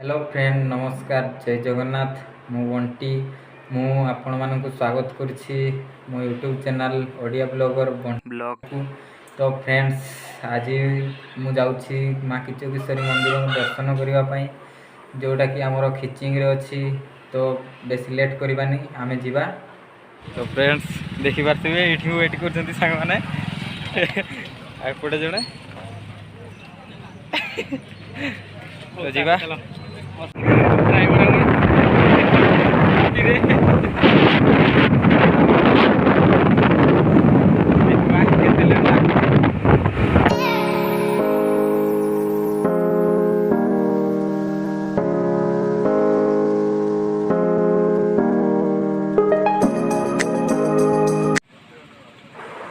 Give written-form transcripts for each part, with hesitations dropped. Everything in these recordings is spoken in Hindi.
हेलो फ्रेंड नमस्कार जय जगन्नाथ मु बंटी मु आपण मानक स्वागत करुछि मो YouTube channel Odia blogger blog को। तो फ्रेंड्स आज मु जाउछि माँ किचकेश्वरी मंदिर में दर्शन करने पाई जोटा कि आमर खिचिंग रे अछि। तो बेसी लेट करबानी आमे जीवा। तो फ्रेंड्स देखि पारथिबे एठी वेट करछन्ती संग माने एपटे जणे तो जीवा ट्राई करेंगे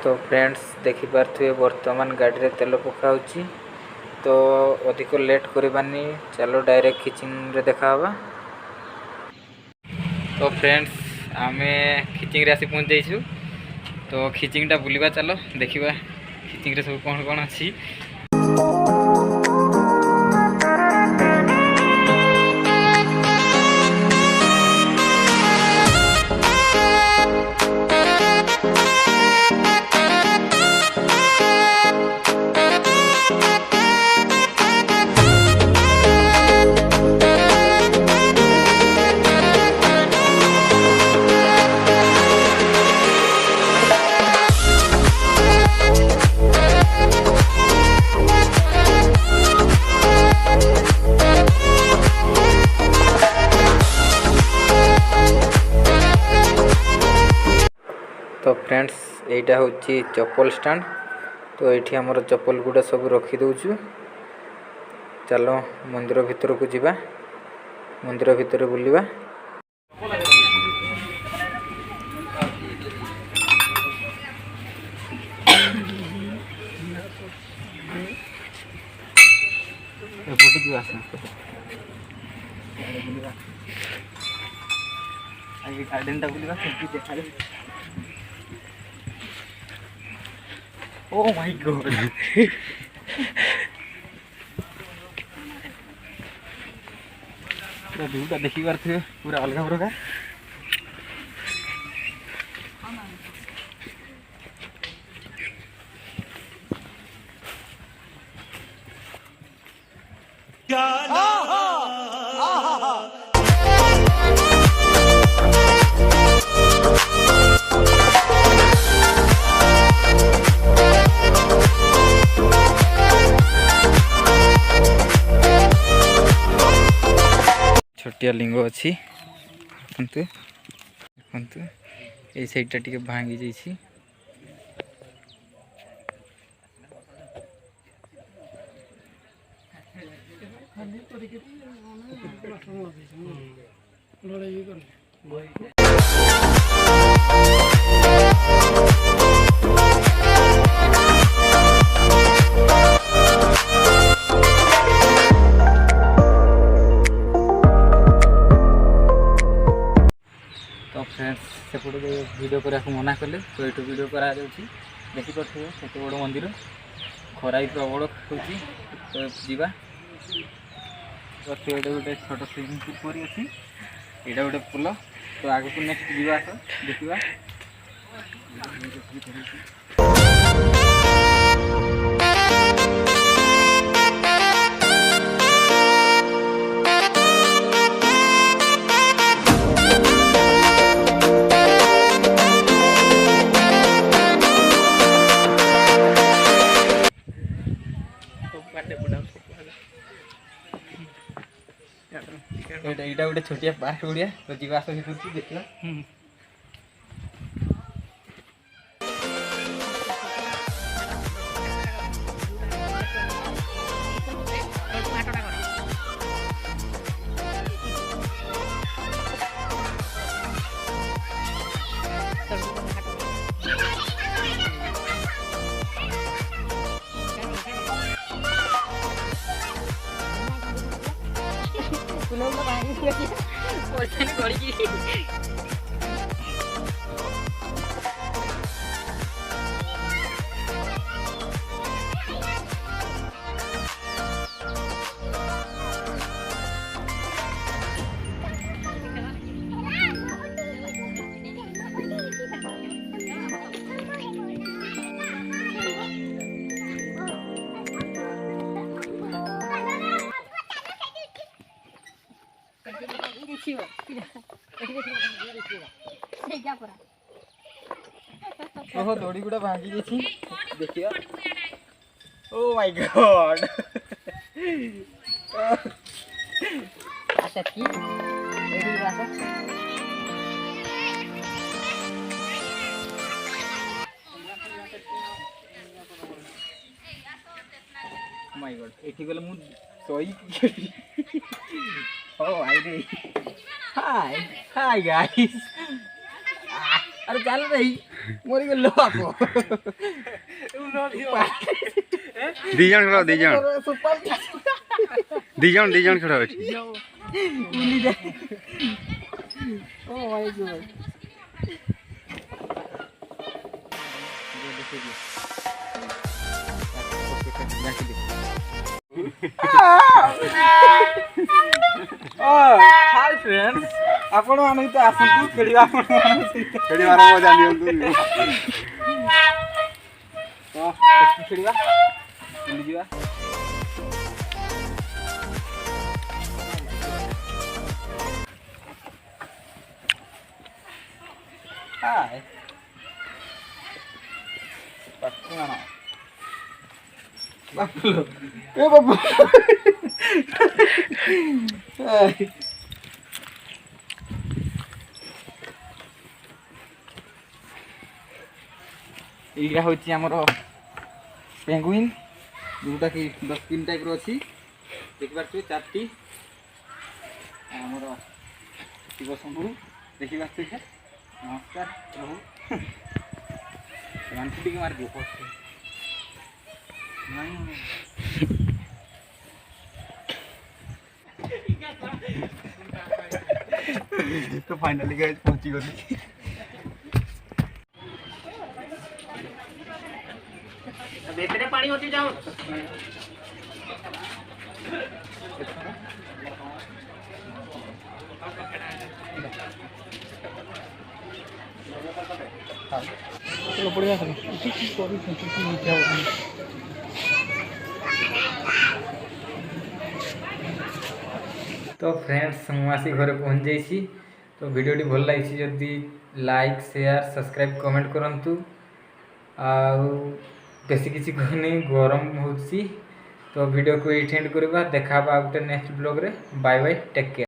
तो फ्रेंड्स देखि पारथिबे वर्तमान गाड़ी रे तेल पकाउची। तो अधिक लेट करबानी चलो डायरेक्ट किचन रे देखा हवा। तो फ्रेंड्स आमे किचन रे आसी पहुंच जाइछु। तो किचन टा बुलिबा चलो देखिबा किचन रे सब कोन कोन अछि। तो फ्रेंड्स एटा होची चप्पल स्टैंड। तो एठी हमर चप्पल गुडा सब रखी दउछु। चलो मंदिर भीतर को जीवा मंदिर भीतर बुलिबा। एपटे जीवा आगे गार्डन टा बुलिबा सब देखा दे। Oh my god पूरा व्यू टा देखि पारथिबे पूरा अलग प्रकार। छोटिया लिंग अच्छी देखते ये साइडटा टिके भांगी जाइछि। फ्रेंड्स सेपटे वीडियो करा मना कले तो ये वीडियो करा देखी पारे केत बड़ मंदिर खरा भी प्रबल हो। तो जीवा तो गोटे छोट स्विमिंग पुल परी अच्छी यहाँ गोटे पुल। तो आग को नेक्स्ट जीवा देखा। एटा गोटे छोटिया पार्क गुड़िया तो जीवा आस भर देखा। ओहो दौड़ी गुड़ा भांगी देछि देखियो ओ माय गॉड अच्छा की एडी भाषा ओ माय गॉड एठी गले मु सोई ओ आई रे हाय हाय गाइस अरे चल रही मोरी के लो आपको दीजन खड़ा बैठी उनी दे oh my God hi friends आपण माने तो आसंतु खेलिबा आपण माने खेलिबार मजा नियंतु तो खेलिबा बुली जीवा हाय पक्का ना बाबू ए बाबू ये हूँ आमर पेंगुइन जोटा कि डस्टबिन टाइप अच्छी देखिए चार्टी आमर शिव शंभु देखिए नमस्कार प्रभु मार दियो तो फाइनली गाइस पहुंची गली बेतरे पानी होती जाओ चलो बढ़िया था तो फ्रेंड्स मुझे घरे पहुँच जाइए तो वीडियो भल लगी जदि लाइक शेयर सब्सक्राइब कमेंट करंतु बेसी किसी कहनी गरम हो तो वीडियो को एंड करवा देखा गोटे नेक्स्ट ब्लॉग रे बाय बाय टेक केयर।